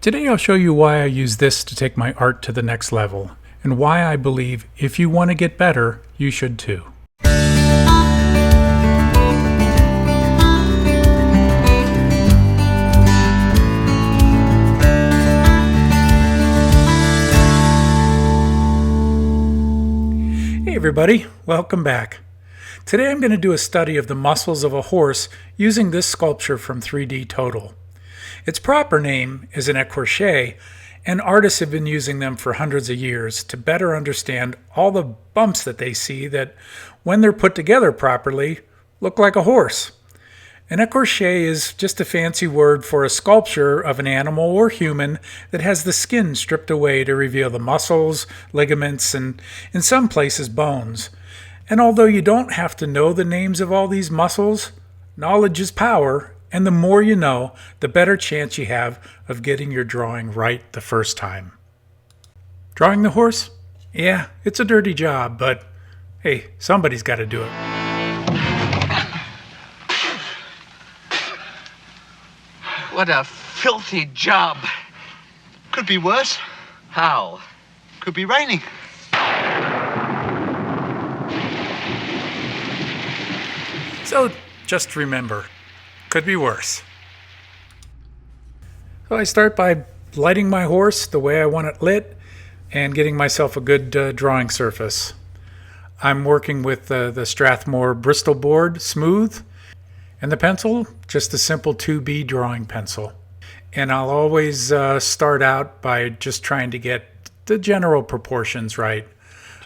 Today I'll show you why I use this to take my art to the next level, and why I believe if you want to get better, you should too. Hey everybody, welcome back. Today I'm going to do a study of the muscles of a horse using this sculpture from 3D Total. Its proper name is an écorché, and artists have been using them for hundreds of years to better understand all the bumps that they see that, when they're put together properly, look like a horse. An écorché is just a fancy word for a sculpture of an animal or human that has the skin stripped away to reveal the muscles, ligaments, and in some places bones. And although you don't have to know the names of all these muscles, knowledge is power, and the more you know, the better chance you have of getting your drawing right the first time. Drawing the horse? Yeah, it's a dirty job, but hey, somebody's got to do it. What a filthy job. Could be worse. How? Could be raining. So just remember, could be worse. So I start by lighting my horse the way I want it lit and getting myself a good drawing surface. I'm working with the Strathmore Bristol board, smooth, and the pencil, just a simple 2B drawing pencil. And I'll always start out by just trying to get the general proportions right.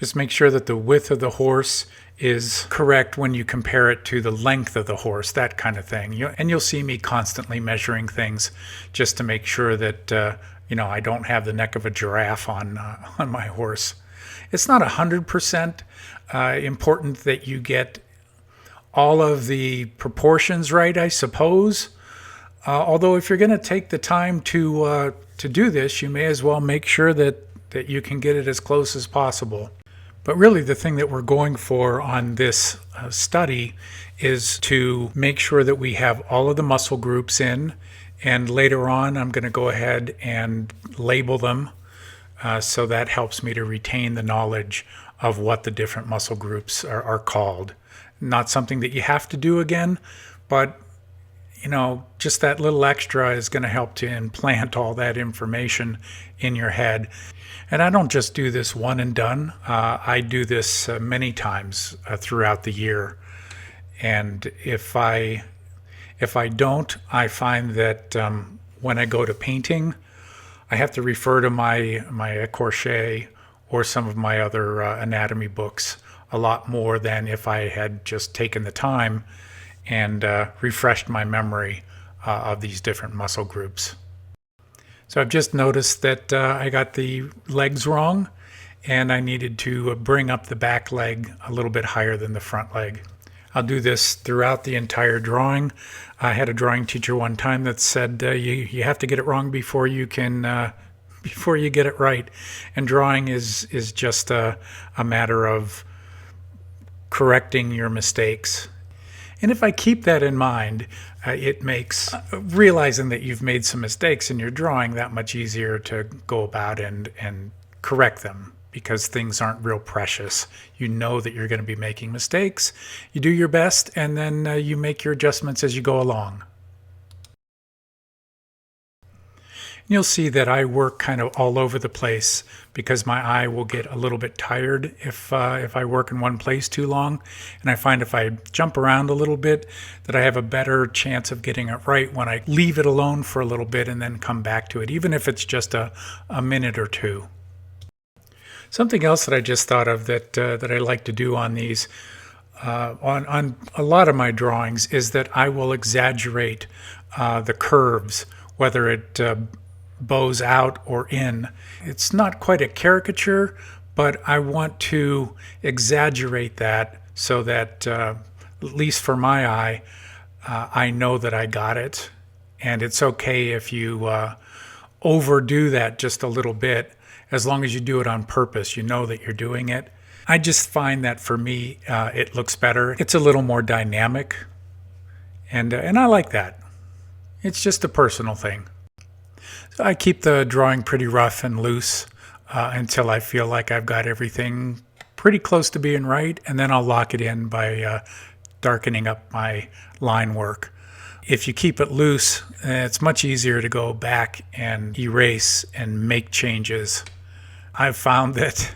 Just make sure that the width of the horse is correct when you compare it to the length of the horse, that kind of thing. And you'll see me constantly measuring things just to make sure that I don't have the neck of a giraffe on my horse. It's not 100% important that you get all of the proportions right, I suppose. Although if you're going to take the time to do this, you may as well make sure that you can get it as close as possible. But really the thing that we're going for on this study is to make sure that we have all of the muscle groups in, and later on I'm going to go ahead and label them so that helps me to retain the knowledge of what the different muscle groups are called. Not something that you have to do again, but just that little extra is going to help to implant all that information in your head. And I don't just do this one and done. I do this many times throughout the year. And if I don't, I find that when I go to painting, I have to refer to my écorché or some of my other anatomy books a lot more than if I had just taken the time and refreshed my memory of these different muscle groups. So I've just noticed that I got the legs wrong, and I needed to bring up the back leg a little bit higher than the front leg. I'll do this throughout the entire drawing. I had a drawing teacher one time that said you have to get it wrong before you get it right. And drawing is just a matter of correcting your mistakes. And if I keep that in mind, it makes realizing that you've made some mistakes in your drawing that much easier to go about and correct them, because things aren't real precious. You know that you're going to be making mistakes. You do your best, and then you make your adjustments as you go along. You'll see that I work kind of all over the place because my eye will get a little bit tired if I work in one place too long. And I find if I jump around a little bit that I have a better chance of getting it right when I leave it alone for a little bit and then come back to it, even if it's just a minute or two. Something else that I just thought of that I like to do on these, on a lot of my drawings, is that I will exaggerate the curves, whether it bows out or in. It's not quite a caricature, but I want to exaggerate that so that, at least for my eye, I know that I got it. And it's okay if you overdo that just a little bit, as long as you do it on purpose. You know that you're doing it. I just find that for me, it looks better. It's a little more dynamic, and I like that. It's just a personal thing. So I keep the drawing pretty rough and loose until I feel like I've got everything pretty close to being right, and then I'll lock it in by darkening up my line work. If you keep it loose, it's much easier to go back and erase and make changes. I've found that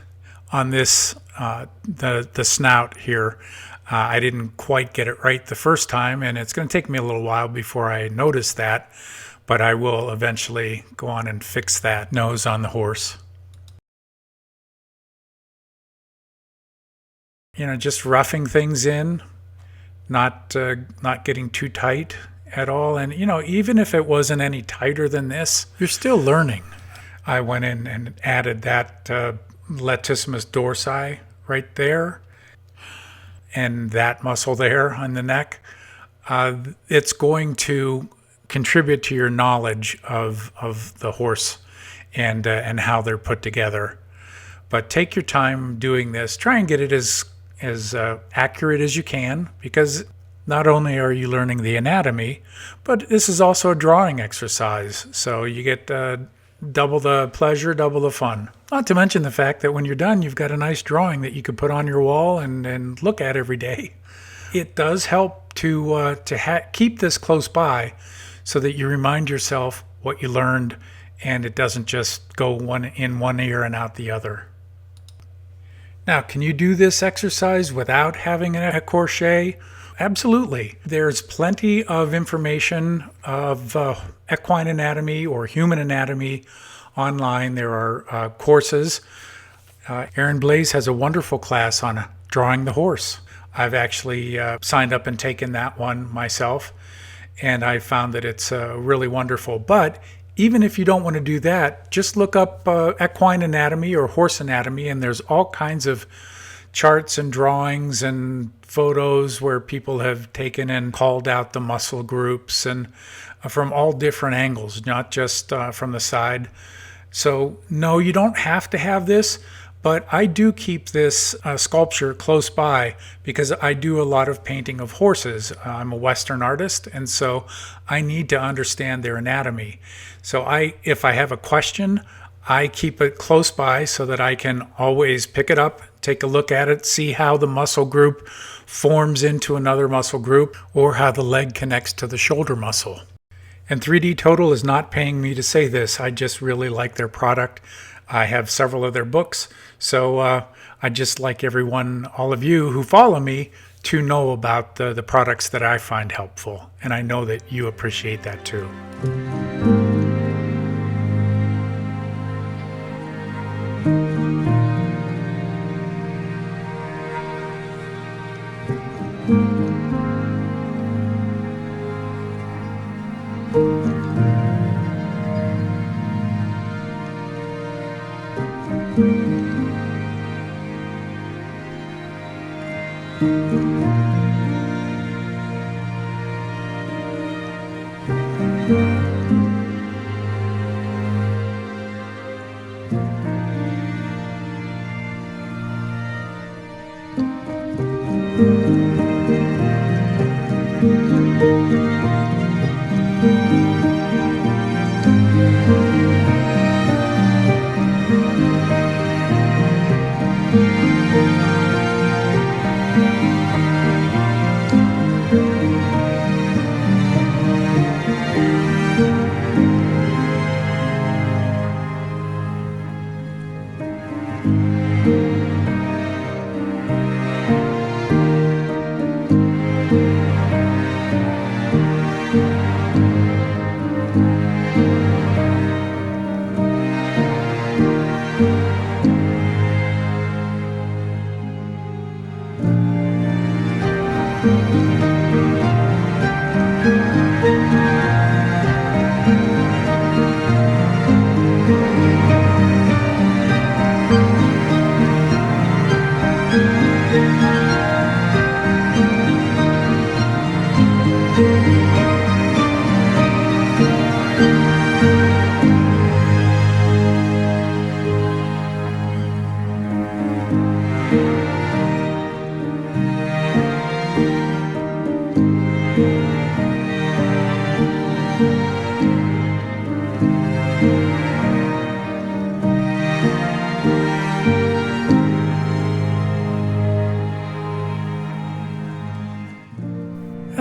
on this, the snout here, I didn't quite get it right the first time, and it's going to take me a little while before I notice that, but I will eventually go on and fix that nose on the horse. Just roughing things in, not getting too tight at all. And even if it wasn't any tighter than this, you're still learning. I went in and added that latissimus dorsi right there, and that muscle there on the neck. It's going to contribute to your knowledge of the horse and how they're put together. But take your time doing this. Try and get it as accurate as you can, because not only are you learning the anatomy, but this is also a drawing exercise. So you get double the pleasure, double the fun. Not to mention the fact that when you're done, you've got a nice drawing that you could put on your wall and look at every day. It does help to keep this close by so that you remind yourself what you learned, and it doesn't just go in one ear and out the other. Now, can you do this exercise without having a crochet? Absolutely. There's plenty of information of equine anatomy or human anatomy online. There are courses. Aaron Blaze has a wonderful class on drawing the horse. I've actually signed up and taken that one myself, and I found that it's really wonderful. But even if you don't want to do that, just look up equine anatomy or horse anatomy, and there's all kinds of charts and drawings and photos where people have taken and called out the muscle groups, and from all different angles, not just from the side. So no, you don't have to have this, but I do keep this sculpture close by because I do a lot of painting of horses. I'm a Western artist, and so I need to understand their anatomy. So if I have a question, I keep it close by so that I can always pick it up, take a look at it, see how the muscle group forms into another muscle group, or how the leg connects to the shoulder muscle. And 3D Total is not paying me to say this. I just really like their product. I have several of their books, so I just like all of you who follow me, to know about the products that I find helpful. And I know that you appreciate that too.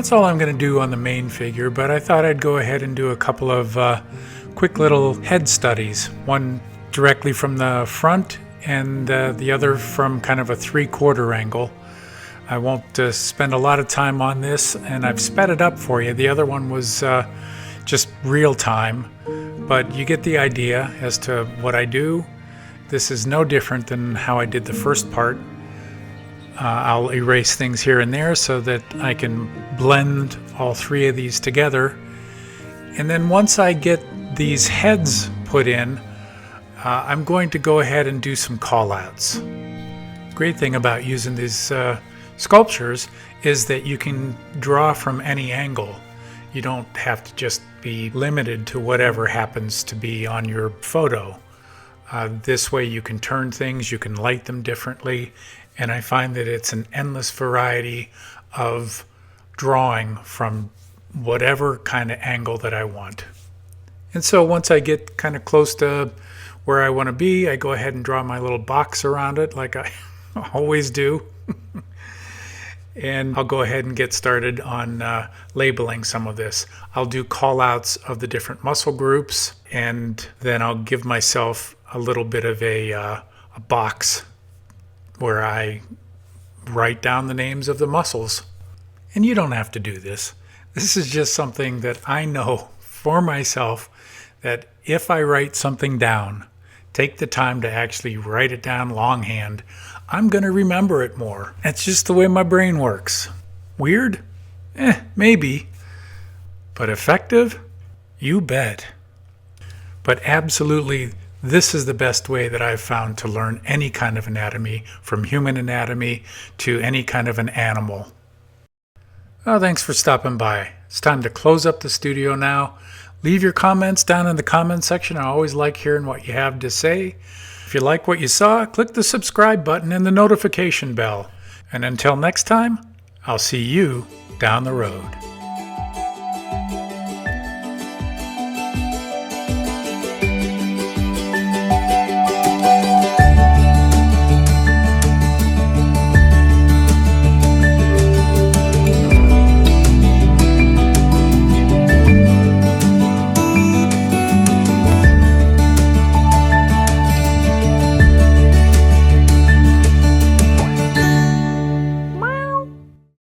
that's all I'm going to do on the main figure, but I thought I'd go ahead and do a couple of quick little head studies. One directly from the front and the other from kind of a 3/4 angle. I won't spend a lot of time on this, and I've sped it up for you. The other one was just real time, but you get the idea as to what I do. This is no different than how I did the first part. I'll erase things here and there so that I can blend all three of these together. And then once I get these heads put in, I'm going to go ahead and do some call-outs. Great thing about using these sculptures is that you can draw from any angle. You don't have to just be limited to whatever happens to be on your photo. This way you can turn things, you can light them differently, and I find that it's an endless variety of drawing from whatever kind of angle that I want. And so once I get kind of close to where I want to be, I go ahead and draw my little box around it like I always do. And I'll go ahead and get started on labeling some of this. I'll do call outs of the different muscle groups, and then I'll give myself a little bit of a box where I write down the names of the muscles. And you don't have to do this. This is just something that I know for myself, that if I write something down, take the time to actually write it down longhand, I'm going to remember it more. That's just the way my brain works. Weird? Maybe. But effective? You bet. But absolutely, this is the best way that I've found to learn any kind of anatomy, from human anatomy to any kind of an animal. Oh, thanks for stopping by. It's time to close up the studio now. Leave your comments down in the comment section. I always like hearing what you have to say. If you like what you saw, click the subscribe button and the notification bell. And until next time, I'll see you down the road.